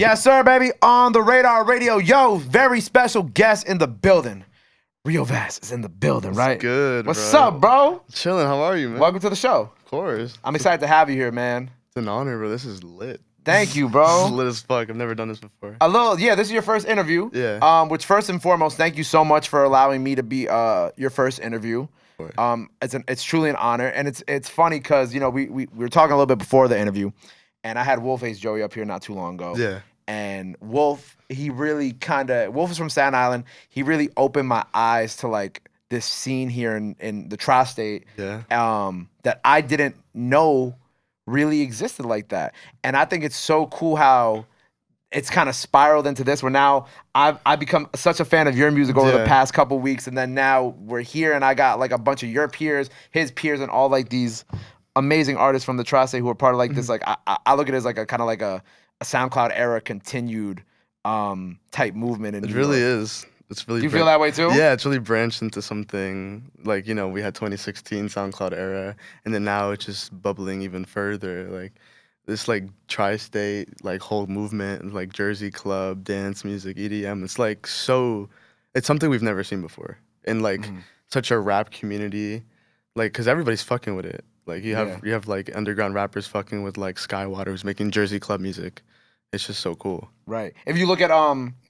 Yes, sir, baby. On the Radar Radio. Yo, very special guest in the building. Riovaz is in the building, right? Good, What's bro. up, bro? Chilling. How are you, man? Welcome to the show. Of course. I'm excited to have you here, man. It's an honor, bro. This is lit. Thank you, This bro. is lit as fuck. I've never done this before. This is your first interview. Yeah. Which first and foremost, thank you so much for allowing me to be your first interview. It's truly an honor, and it's funny because we were talking a little bit before the interview, and I had Wolfface Joey up here not too long ago. Yeah. And Wolf is from Staten Island. He really opened my eyes to like this scene here in the tri-state. Yeah. That I didn't know really existed like that. And I think it's so cool how it's kind of spiraled into this where now I've become such a fan of your music over the past couple weeks, and then now we're here and I got like a bunch of your peers, his peers, and all like these amazing artists from the tri-state who are part of like this, like I look at it as like a kind of like a SoundCloud era continued type movement in It New really York. is. It's really. Do you feel that way too? Yeah, it's really branched into something like we had 2016 SoundCloud era, and then now it's just bubbling even further. Like this like tri-state like whole movement, like Jersey club, dance music, EDM. It's like it's something we've never seen before in like such a rap community, like because everybody's fucking with it. Like you have like underground rappers fucking with like Skaiwater who's making Jersey club music. It's just so cool. Right. If you look at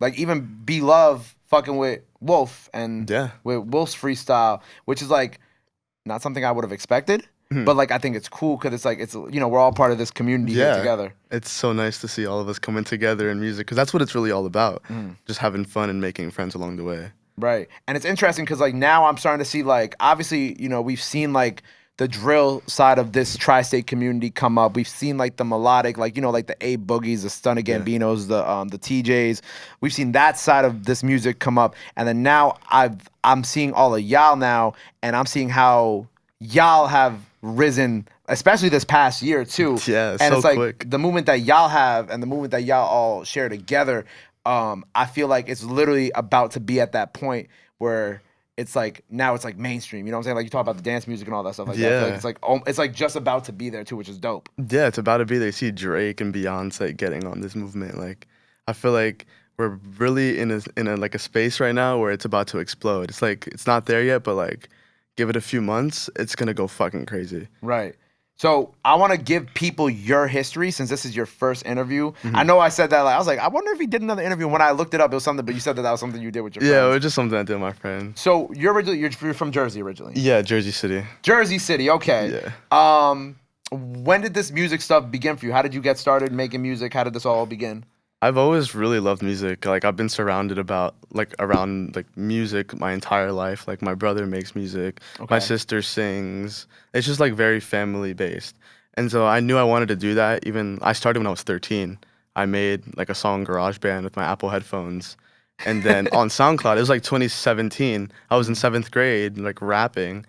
like even B Love fucking with Wolf and with Wolf's freestyle, which is like not something I would have expected, but like I think it's cool because it's like we're all part of this community here together. It's so nice to see all of us coming together in music because that's what it's really all about. Just having fun and making friends along the way. Right. And it's interesting because like now I'm starting to see like obviously we've seen like the drill side of this tri-state community come up. We've seen like the melodic, like like the A Boogies, the Stunna Gambinos, the TJs. We've seen that side of this music come up, and then now I'm seeing all of y'all now, and I'm seeing how y'all have risen, especially this past year too. Yeah, and so it's like quick. the movement that y'all have and the movement that y'all all share together. I feel like it's literally about to be at that point where it's like now it's like mainstream. You know what I'm saying? Like you talk about the dance music and all that stuff like that. I feel like it's like just about to be there too, which is dope. Yeah, it's about to be there. You see Drake and Beyonce getting on this movement. Like I feel like we're really in a like a space right now where it's about to explode. It's like it's not there yet, but like give it a few months, it's gonna go fucking crazy. Right. So I want to give people your history since this is your first interview. I know I said that, like I was like, I wonder if he did another interview. When I looked it up, it was something, but you said that was something you did with your friends. Yeah, it was just something I did with my friend. So you're from Jersey originally? Yeah, Jersey City. Jersey City, okay. Yeah. When did this music stuff begin for you? How did you get started making music? How did this all begin? I've always really loved music. Like I've been surrounded around music my entire life. Like my brother makes music, my sister sings. It's just like very family based. And so I knew I wanted to do that. I started when I was 13. I made like a song GarageBand with my Apple headphones. And then on SoundCloud, it was like 2017. I was in 7th grade, like rapping.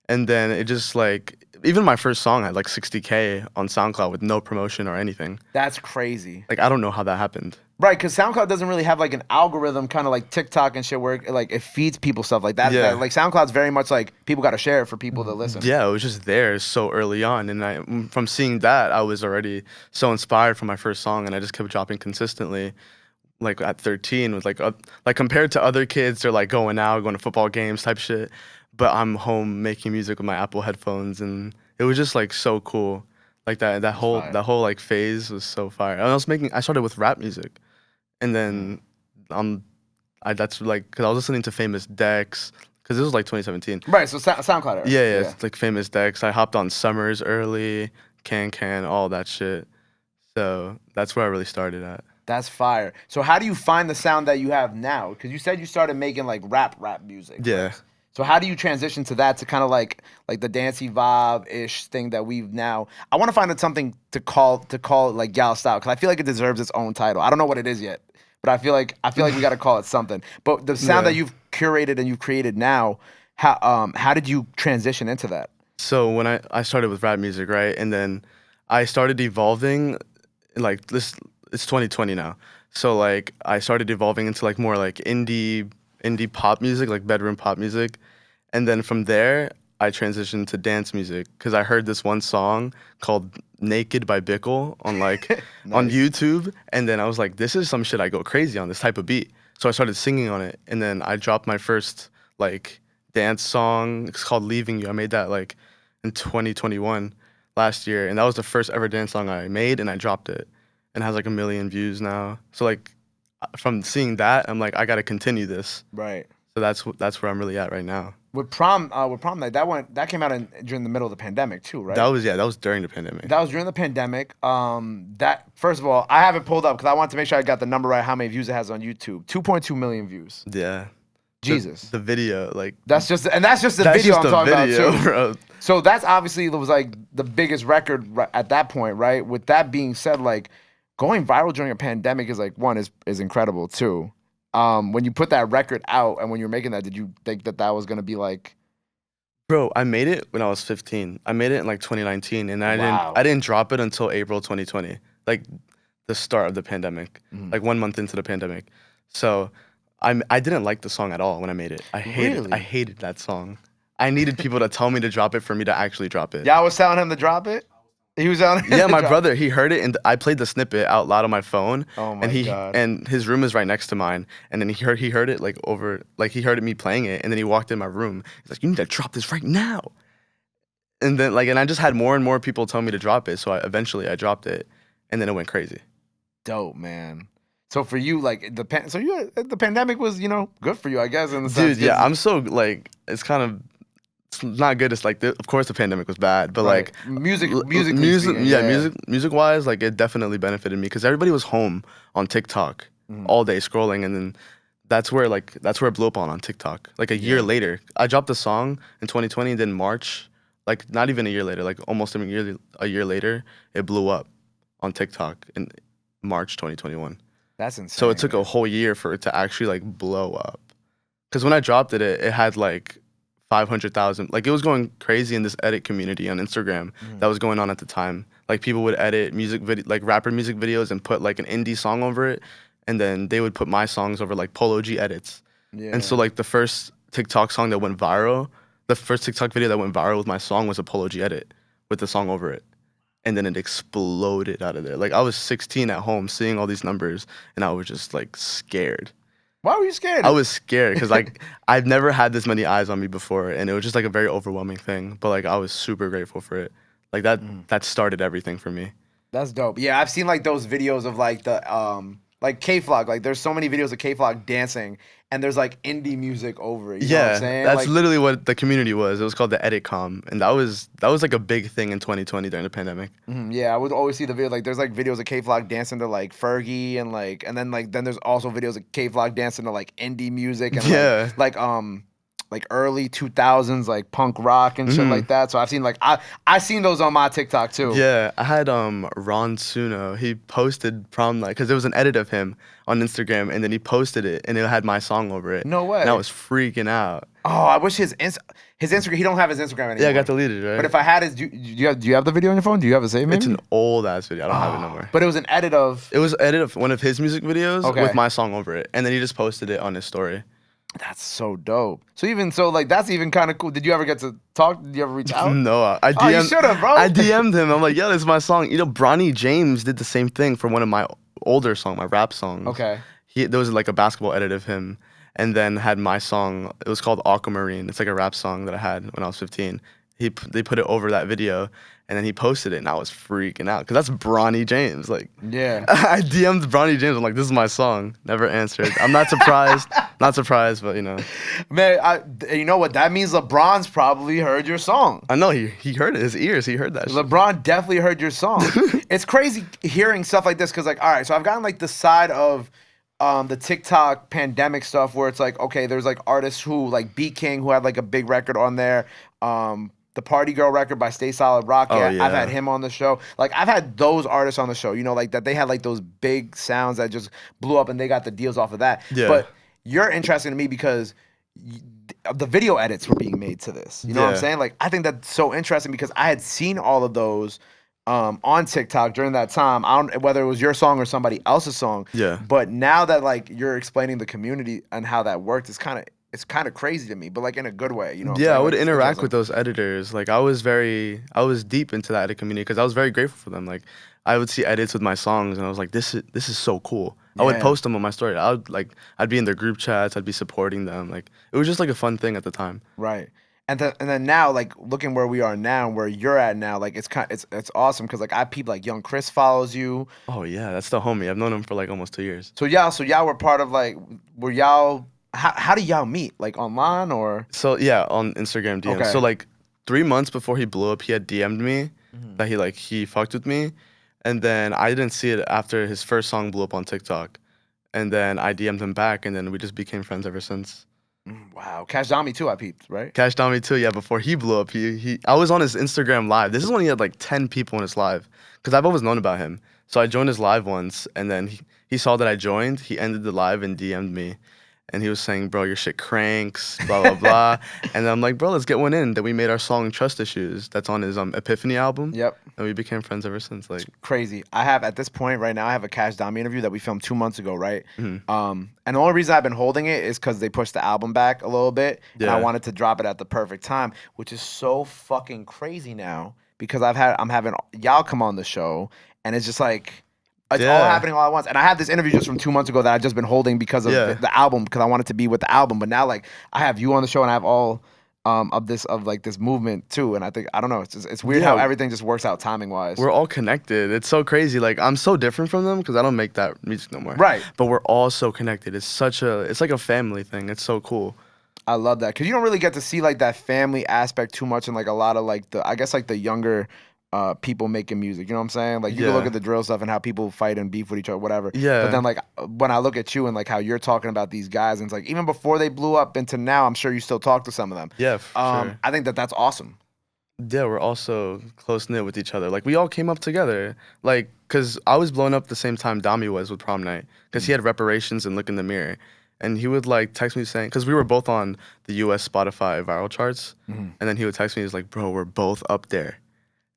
And then it just like, even my first song had like 60K on SoundCloud with no promotion or anything. That's crazy. Like, I don't know how that happened. Right, because SoundCloud doesn't really have like an algorithm kind of like TikTok and shit where it feeds people stuff like that. Yeah. Like SoundCloud's very much like people got to share it for people to listen. Yeah, it was just there so early on. And from seeing that, I was already so inspired from my first song, and I just kept dropping consistently. Like at 13 with like compared to other kids, they're like going out, going to football games type shit. But I'm home making music with my Apple headphones, and it was just like so cool. Like that whole like phase was so fire. I started with rap music, and then that's like because I was listening to Famous Dex because this was like 2017. Right, so SoundCloud era. Yeah, it's like Famous Dex. I hopped on Summers early, Can, all that shit. So that's where I really started at. That's fire. So how do you find the sound that you have now? Because you said you started making like rap music. Yeah. Right? So how do you transition to that, to kind of like the dancey vibe-ish thing that we've now? I want to find something to call it like Gal Style, because I feel like it deserves its own title. I don't know what it is yet, but I feel like we got to call it something. But the sound that you've curated and you've created now, how did you transition into that? So when I started with rap music, right, and then I started evolving, like this. It's 2020 now, so like I started evolving into like more like indie pop music, like bedroom pop music. And then from there, I transitioned to dance music because I heard this one song called "Naked" by Bickle on on YouTube, and then I was like, "This is some shit I go crazy on, this type of beat." So I started singing on it, and then I dropped my first dance song. It's called "Leaving You." I made that in 2021 last year, and that was the first ever dance song I made, and I dropped it, and it has 1 million views now. So from seeing that, I'm like, I gotta continue this. Right. So that's where I'm really at right now. With Prom Night, that came out during the middle of the pandemic too, right? That was during the pandemic. That was during the pandemic. That first of all, I have it pulled up because I wanted to make sure I got the number right. How many views it has on YouTube? 2.2 million views. Yeah. Jesus. The video, that's just the video I'm talking about too. Bro. So that's obviously was the biggest record at that point, right? With that being said, going viral during a pandemic is one is incredible too. When you put that record out and when you were making that, did you think that was gonna be Bro, I made it when I was 15. I made it in 2019, and I didn't drop it until April 2020, the start of the pandemic, 1 month into the pandemic. So I didn't like the song at all when I made it. I hated that song. I needed people to tell me to drop it for me to actually drop it. Yeah, I was telling him to drop it. He was on. Yeah, my brother, he heard it, and I played the snippet out loud on my phone. Oh my God. And his room is right next to mine, and then he heard it he heard me playing it, and then he walked in my room. He's like, "You need to drop this right now." And then and I just had more and more people tell me to drop it, so eventually I dropped it, and then it went crazy. Dope, man. So for you, the pandemic was good for you, I guess. In the sense, dude, yeah, I'm so it's kind of. It's not good. It's of course the pandemic was bad, but music wise, it definitely benefited me because everybody was home on TikTok all day scrolling, and then that's where it blew up on TikTok. A year later, I dropped the song in 2020, and then March, not even a year later, almost a year later, it blew up on TikTok in March 2021. That's insane. So it took a whole year for it to actually blow up. Because when I dropped it, it had 500,000. It was going crazy in this edit community on Instagram that was going on at the time. People would edit rapper music videos and put an indie song over it, and then they would put my songs over Polo G edits. Yeah. And so the first TikTok song that went viral, the first TikTok video that went viral with my song was a Polo G edit with the song over it. And then it exploded out of there. I was 16 at home seeing all these numbers, and I was just scared. Why were you scared? I was scared because I've never had this many eyes on me before, and it was just a very overwhelming thing. But I was super grateful for it. That started everything for me. That's dope. Yeah, I've seen those videos of the K-Flock. There's so many videos of K-Flock dancing, and there's indie music over it. You know what I'm saying? That's literally what the community was. It was called the EditCom, and that was a big thing in 2020 during the pandemic. Yeah, I would always see the video. There's videos of K-Flock dancing to Fergie, and then there's also videos of K-Flock dancing to indie music and early 2000s punk rock and shit like that. So I've seen I seen those on my TikTok too. Yeah, I had Ron Suno. He posted Prom Night because there was an edit of him on Instagram, and then he posted it, and it had my song over it. No way. And I was freaking out. Oh, I wish his Instagram. He don't have his Instagram anymore. Yeah, I got deleted, right? But if I had his, do you have the video on your phone? Do you have it saved? Maybe? It's an old ass video. I don't have it no more. But it was an edit of. It was an edit of one of his music videos with my song over it, and then he just posted it on his story. That's so dope. So even that's even kind of cool. Did you ever get to talk? Did you ever reach out? No, I DM'd. Oh, you should have, bro. I DM'd him. I'm like, yo, this is my song. Bronny James did the same thing for one of my older songs, my rap songs. Okay. There was a basketball edit of him, and then had my song. It was called Aquamarine. It's a rap song that I had when I was 15. They put it over that video, and then he posted it, and I was freaking out because that's Bronny James. Yeah. I DM'd Bronny James. I'm like, this is my song. Never answered. I'm not surprised. Not surprised, but Man, you know what? That means LeBron's probably heard your song. I know he heard it. His ears, he heard that shit. LeBron definitely heard your song. It's crazy hearing stuff like this because, all right, so I've gotten the side of the TikTok pandemic stuff where it's okay, there's artists who Yxng who had a big record on there. The Party Girl record by Stay Solid Rocket. Oh, yeah. I've had him on the show. I've had those artists on the show, that they had those big sounds that just blew up and they got the deals off of that. Yeah. But you're interesting to me because the video edits were being made to this. You know what I'm saying? I think that's so interesting because I had seen all of those on TikTok during that time. I don't whether it was your song or somebody else's song. Yeah. But now that you're explaining the community and how that worked, it's kind of crazy to me, but like in a good way, you know what I'm Yeah, saying? I would Like, interact with those editors. Like I was deep into that edit community because I was very grateful for them. Like I would see edits with my songs and I was like, this is so cool. I would post them on my story. I'd be in their group chats. I'd be supporting them. Like it was just like a fun thing at the time. Right. And then now, like looking where we are now, where you're at now, like it's awesome because like I peep like young Chris follows you. Oh yeah, that's the homie. I've known him for like almost 2 years. So y'all were part of like were y'all how do y'all meet? Like online or So yeah, on Instagram DMs. okay. So like 3 months before he blew up, he had DM'd me that he fucked with me, and then I didn't see it after his first song blew up on TikTok, and then I DM'd him back, and then we just became friends ever since. Wow. Cash Dami too, I peeped, right? Cash Dami too, yeah. Before he blew up, I was on his Instagram live. This is when he had like 10 people in his live, because I've always known about him. So I joined his live once, and then he saw that I joined. He ended the live and DM'd me, and he was saying, "Bro, your shit cranks, blah blah blah." And I'm like, "Bro, let's get one in." Then we made our song "Trust Issues." That's on his Epiphany album. Yep. And we became friends ever since. Like crazy. I have at this point right now. I have a Cash Dami interview that we filmed 2 months ago, right? Mm-hmm. And the only reason I've been holding it is because they pushed the album back a little bit, and I Yeah. wanted to drop it at the perfect time, which is so fucking crazy now because I'm having y'all come on the show, and it's just like it's all Yeah. happening all at once. And I had this interview just from 2 months ago that I've just been holding because of the album because I wanted to be with the album. But now like I have you on the show and I have all of this movement too. And I think I don't know. It's weird how everything just works out timing wise. We're all connected. It's so crazy. Like I'm so different from them because I don't make that music no more. Right. But we're all so connected. It's like a family thing. It's so cool. I love that because you don't really get to see like that family aspect too much in like a lot of like I guess like the younger people making music. You know what I'm saying? Like you can look at the drill stuff and how people fight and beef with each other, whatever. Yeah. But then like when I look at you and like how you're talking about these guys and it's like even before they blew up into now, I'm sure you still talk to some of them. Yeah, for sure. I think that's awesome. Yeah, we're also close knit with each other. Like we all came up together. Like, cause I was blown up the same time Dami was with Prom Night. Cause he had Reparations and Look in the Mirror, and he would like text me saying, cause we were both on the U.S. Spotify viral charts, and then he would text me, he's like, "Bro, we're both up there,"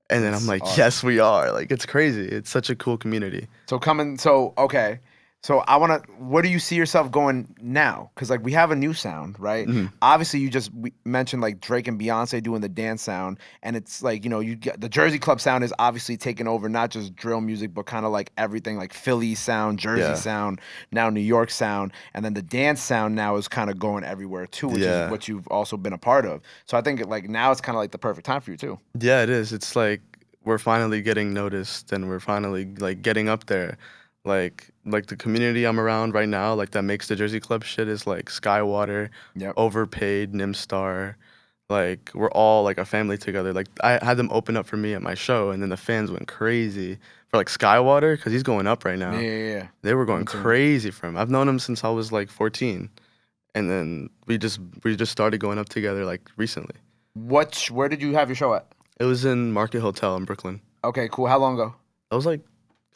and then I'm like, awesome. "Yes, we are." Like it's crazy. It's such a cool community. Okay. So where do you see yourself going now? Because like we have a new sound, right? Obviously, we mentioned like Drake and Beyonce doing the dance sound, and it's like you get the Jersey Club sound is obviously taking over not just drill music, but kind of like everything, like Philly sound, Jersey sound, now New York sound, and then the dance sound now is kind of going everywhere too, which is what you've also been a part of. So I think like now it's kind of like the perfect time for you too. Yeah, it is. It's like we're finally getting noticed, and we're finally like getting up there. Like the community I'm around right now, like that makes the Jersey Club shit is like Skaiwater, Overpaid, Nimstar. Like we're all like a family together. Like I had them open up for me at my show, and then the fans went crazy for like Skaiwater because he's going up right now. Yeah. They were going crazy for him. I've known him since I was like 14, and then we just started going up together like recently. Where did you have your show at? It was in Market Hotel in Brooklyn. Okay, cool. How long ago? That was like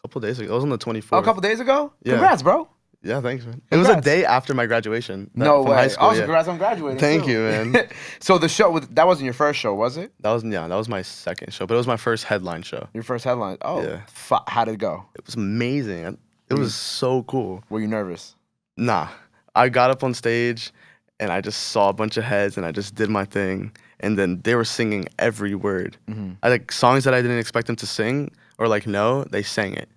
couple days ago. I was on the 24th. Oh, a couple days ago? Yeah. Congrats, bro. Yeah, thanks, man. It was a day after my graduation. No way. High school, Also, congrats on graduating. Thank too. you, man. So the show, that wasn't your first show, was it? That was my second show, but it was my first headline show. Your first headline? Oh, yeah. How did it go? It was amazing. It was so cool. Were you nervous? Nah. I got up on stage, and I just saw a bunch of heads, and I just did my thing. And then they were singing every word. I like songs that I didn't expect them to sing or like know, they sang it.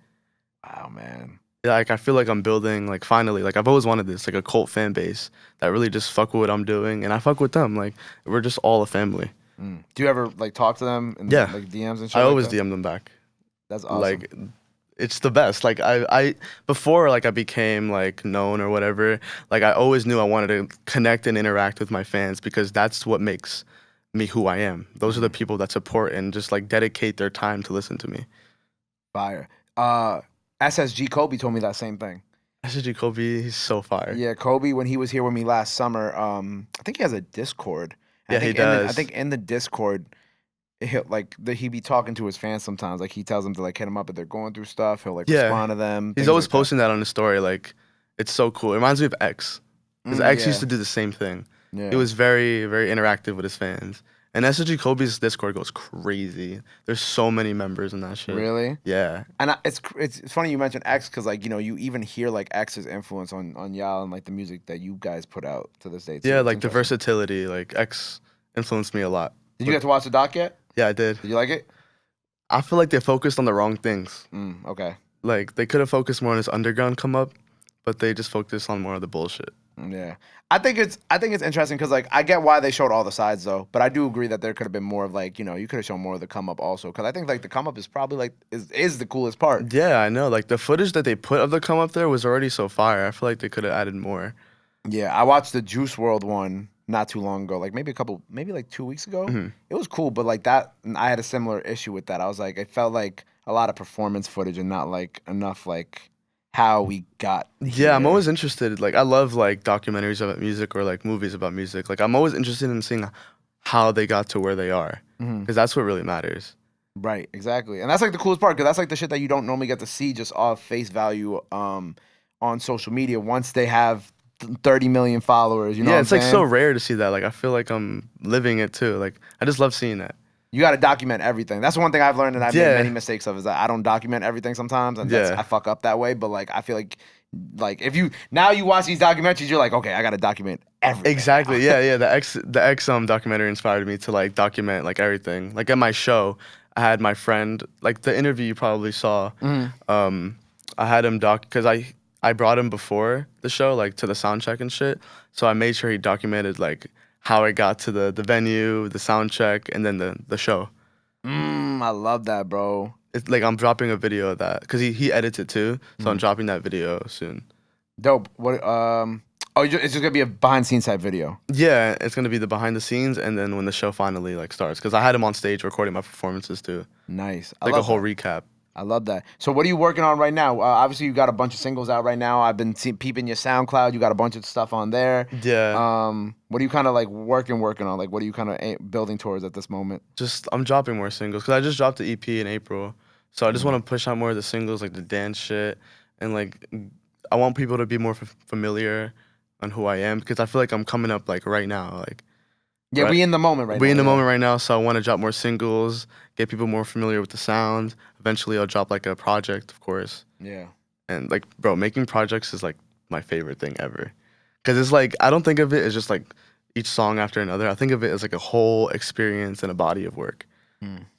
Wow, man. Like I feel like I'm building like finally like I've always wanted this like a cult fan base that really just fuck with what I'm doing and I fuck with them. Like we're just all a family. Do you ever like talk to them and like DMs and shit? I always DM them back. That's awesome. Like it's the best. Like I before like I became like known or whatever, like I always knew I wanted to connect and interact with my fans because that's what makes me who I am. Those are the people that support and just like dedicate their time to listen to me. Fire. SSG Kobe told me that same thing. SSG Kobe, he's so fire. Yeah, Kobe, when he was here with me last summer, I think he has a Discord. Yeah, he does. I think in the Discord, he'd be talking to his fans sometimes. Like he tells them to like hit him up if they're going through stuff. He'll like respond to them. He's always posting that on his story. Like it's so cool. It reminds me of X. Because X used to do the same thing. Yeah. He was very, very interactive with his fans. And SSG Kobe's Discord goes crazy. There's so many members in that shit. Really? Yeah. And it's funny you mentioned X because like you even hear like X's influence on y'all and like the music that you guys put out to this day too. Yeah, It's like the versatility. Like X influenced me a lot. Did you get to watch the doc yet? Yeah, I did. Did you like it? I feel like they focused on the wrong things. Okay. Like they could have focused more on his underground come up, but they just focused on more of the bullshit. Yeah, I think it's interesting because like I get why they showed all the sides though, but I do agree that there could have been more of like you could have shown more of the come up also because I think like the come up is probably like is the coolest part. Yeah, I know. Like the footage that they put of the come up there was already so fire. I feel like they could have added more. Yeah, I watched the Juice World one not too long ago, like maybe like 2 weeks ago. It was cool, but like that I had a similar issue with that. I was like, it felt like a lot of performance footage and not like enough like how we got here. Yeah, I'm always interested. Like I love like documentaries about music or like movies about music. Like I'm always interested in seeing how they got to where they are because that's what really matters. Right, exactly. And that's like the coolest part because that's like the shit that you don't normally get to see just off face value on social media once they have 30 million followers, you know what I'm saying? Like so rare to see that. Like I feel like I'm living it too. Like I just love seeing that. You got to document everything. That's one thing I've learned and I've made many mistakes of is that I don't document everything sometimes and I fuck up that way. But like I feel like if you watch these documentaries, you're like, okay, I got to document everything. Exactly. Yeah. The X documentary inspired me to like document like everything. Like at my show, I had my friend like the interview you probably saw. I had him because I brought him before the show like to the sound check and shit. So I made sure he documented like how I got to the venue, the sound check, and then the show. I love that, bro. It's like I'm dropping a video of that because he edits it too, so I'm dropping that video soon. Dope. What? It's just gonna be a behind the scenes type video. Yeah, it's gonna be the behind the scenes, and then when the show finally like starts, because I had him on stage recording my performances too. Nice. Like a whole recap. I love that. So what are you working on right now? Obviously, you got a bunch of singles out right now. I've been peeping your SoundCloud. You got a bunch of stuff on there. Yeah. What are you kind of like working on? Like, what are you kind of building towards at this moment? Just I'm dropping more singles because I just dropped the EP in April, so I just want to push out more of the singles, like the dance shit, and like I want people to be more familiar on who I am because I feel like I'm coming up like right now, like. Yeah, we in the moment right now. We in the moment right now, so I want to drop more singles, get people more familiar with the sound. Eventually, I'll drop like a project, of course. Yeah. And like, bro, making projects is like my favorite thing ever. Because it's like, I don't think of it as just like each song after another. I think of it as like a whole experience and a body of work.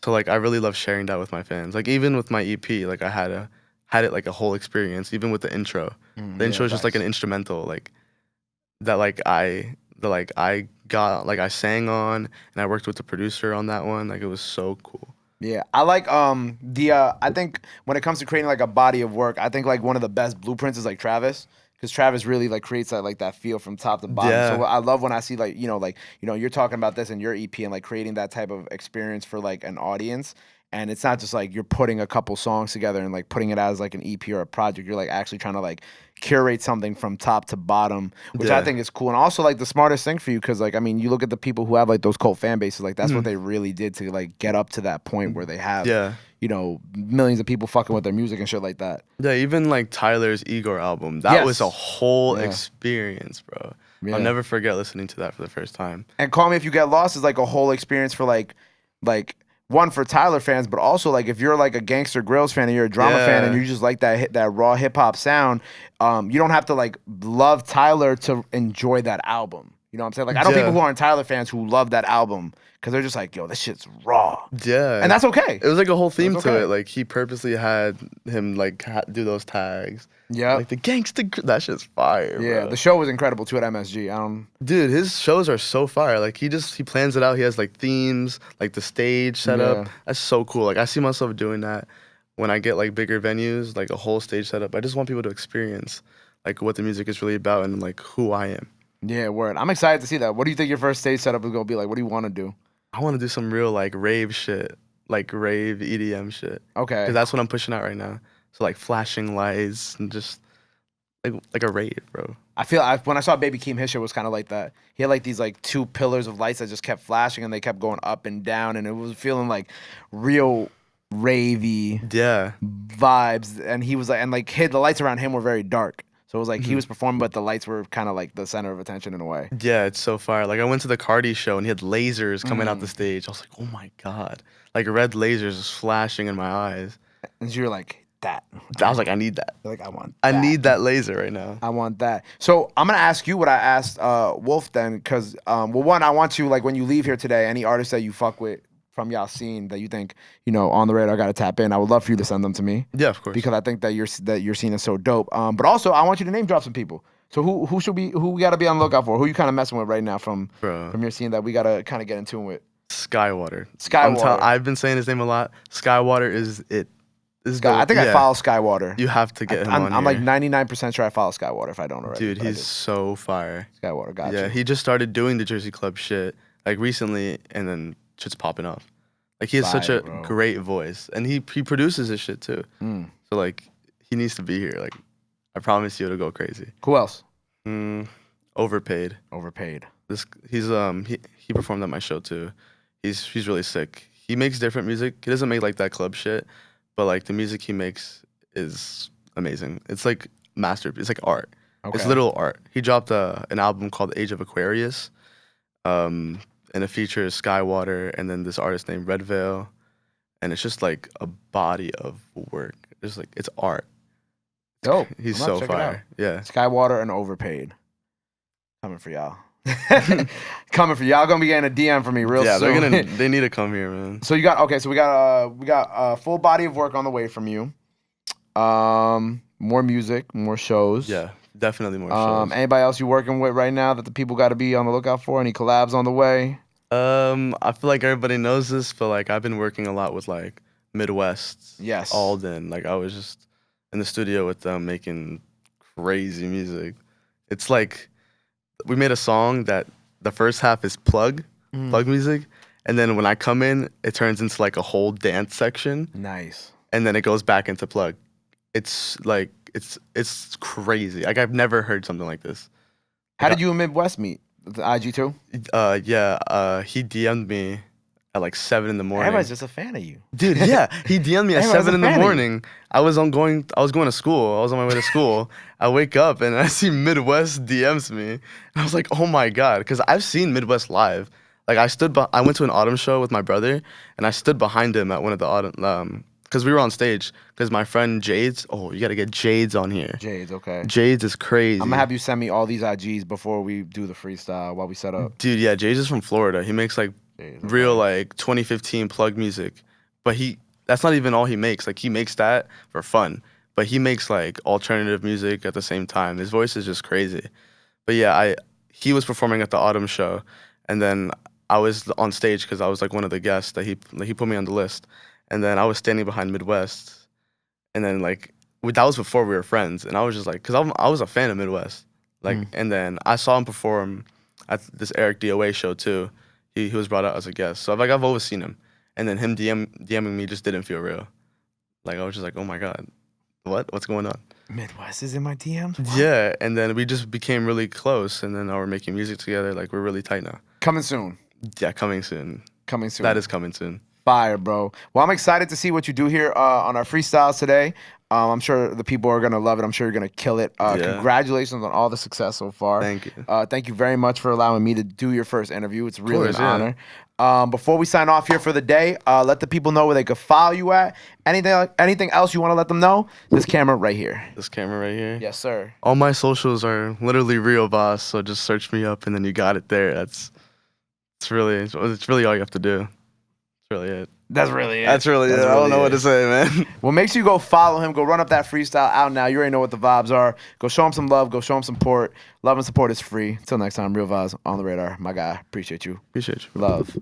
So like, I really love sharing that with my fans. Like even with my EP, like I had it like a whole experience, even with the intro. The intro is just like an instrumental, like that I got like I sang on and I worked with the producer on that one. Like it was so cool. Yeah, I like I think when it comes to creating like a body of work, I think like one of the best blueprints is like Travis. Because Travis really like creates that like that feel from top to bottom. Yeah. So I love when I see like you're talking about this in your EP and like creating that type of experience for like an audience. And it's not just like you're putting a couple songs together and like putting it as like an EP or a project. You're like actually trying to like curate something from top to bottom, which I think is cool. And also like the smartest thing for you because like I mean you look at the people who have like those cult fan bases, like that's what they really did to like get up to that point where they have millions of people fucking with their music and shit like that. Yeah, even like Tyler's Igor album, that was a whole experience, bro. I'll never forget listening to that for the first time. And Call Me If You Get Lost is like a whole experience for like one for Tyler fans, but also like if you're like a Gangster Grills fan and you're a drama fan and you just like that raw hip hop sound, you don't have to like love Tyler to enjoy that album. You know what I'm saying? Like I know people who aren't Tyler fans who love that album because they're just like, yo, this shit's raw. Yeah, and that's okay. It was like a whole theme to it. Like he purposely had him like do those tags. Yeah, like the gangster. That shit's fire. Yeah, bro. The show was incredible too at MSG. Dude, his shows are so fire. Like he plans it out. He has like themes, like the stage setup. That's so cool. Like I see myself doing that when I get like bigger venues, like a whole stage setup. I just want people to experience like what the music is really about and like who I am. Yeah, word. I'm excited to see that. What do you think your first stage setup is gonna be like? What do you want to do? I want to do some real like rave shit, like rave EDM shit. Okay. Because that's what I'm pushing out right now. So like flashing lights and just like a rave, bro. When I saw Baby Keem, his shit was kind of like that. He had like these like two pillars of lights that just kept flashing and they kept going up and down and it was feeling like real ravey vibes. And he was like, and like the lights around him were very dark. So it was like he was performing, but the lights were kind of like the center of attention in a way. Yeah, it's so fire. Like I went to the Cardi show and he had lasers coming out the stage. I was like, oh my God. Like red lasers just flashing in my eyes. And you're like, that. I was like, I need that. You're like, I want I that. need that laser right now. I want that. So I'm gonna ask you what I asked Wolf then, because well, one, I want you, like, when you leave here today, any artists that you fuck with from y'all scene that you think, you know, on the radar got to tap in, I would love for you to send them to me. Yeah, of course. Because I think that your scene is so dope. But also I want you to name drop some people. So who we gotta be on the lookout for? Who you kind of messing with right now from your scene that we gotta kind of get in tune with? Skaiwater. Skaiwater. I've been saying his name a lot. Skaiwater is it. I think I follow Skaiwater. You have to get him on I'm here. like 99% sure I follow Skaiwater if I don't already. Dude, he's so fire. Skaiwater, gotcha. Yeah, he just started doing the Jersey Club shit like recently, and then shit's popping off. Like he has such a great voice, and he produces his shit too. So like he needs to be here. Like I promise you, it'll go crazy. Who else? Overpaid. He performed at my show too. He's really sick. He makes different music. He doesn't make like that club shit, but like the music he makes is amazing. It's like masterpiece. It's like art. Okay. It's literal art. He dropped an album called Age of Aquarius. And it features Skaiwater and then this artist named Red Veil, and it's just like a body of work. It's like it's art. Dope. He's so fire. Yeah. Skaiwater and Overpaid. Coming for y'all. Coming for y'all. Gonna be getting a DM from me real soon. Yeah, they need to come here, man. So we got a full body of work on the way from you. More music, more shows. Yeah, definitely more shows. Anybody else you working with right now that the people got to be on the lookout for? Any collabs on the way? I feel like everybody knows this, but like I've been working a lot with like Midwxst. Yes. Alden. Like I was just in the studio with them making crazy music. It's like we made a song that the first half is plug music, and then when I come in, it turns into like a whole dance section. Nice. And then it goes back into plug. It's like it's crazy. Like I've never heard something like this. How did you and Midwxst meet? The IG too? Yeah. He DM'd me at like 7 in the morning. Everybody's just a fan of you. Dude, yeah. He DM'd me at 7 in the morning. I was going to school. I was on my way to school. I wake up and I see Midwxst DMs me. And I was like, oh my God. Because I've seen Midwxst live. Like I went to an autumn show with my brother and I stood behind him at one of the autumn, because we were on stage. Because my friend Jades, you got to get Jades on here. Jades, okay. Jades is crazy. I'm going to have you send me all these IGs before we do the freestyle while we set up. Dude, yeah, Jades is from Florida. He makes like real like 2015 plug music. But that's not even all he makes. Like he makes that for fun. But he makes like alternative music at the same time. His voice is just crazy. But yeah, he was performing at the autumn show. And then I was on stage because I was like one of the guests that he put me on the list. And then I was standing behind Midwxst, and then like that was before we were friends, and I was just like, cause I was a fan of Midwxst, like, and then I saw him perform at this Eric DOA show too. He was brought out as a guest, so I've always seen him, and then him DMing me just didn't feel real. Like I was just like, oh my God, what's going on? Midwxst is in my DMs? What? Yeah, and then we just became really close, and then now we're making music together. Like we're really tight now. Coming soon. Yeah, coming soon. Coming soon. That is coming soon. Fire, bro. Well, I'm excited to see what you do here on our freestyles today. I'm sure the people are going to love it. I'm sure you're going to kill it. Congratulations on all the success so far. Thank you. Thank you very much for allowing me to do your first interview. It's really an honor. Before we sign off here for the day, let the people know where they could follow you at. Anything else you want to let them know? This camera right here. This camera right here? Yes, sir. All my socials are literally Riovaz, so just search me up and then you got it there. It's really all you have to do. That's really it. That's really it. That's really it. I don't know what to say, man. Well, make sure you go follow him. Go run up that freestyle out now. You already know what the vibes are. Go show him some love. Go show him support. Love and support is free. Until next time, Riovaz on the radar. My guy. Appreciate you. Appreciate you. Love.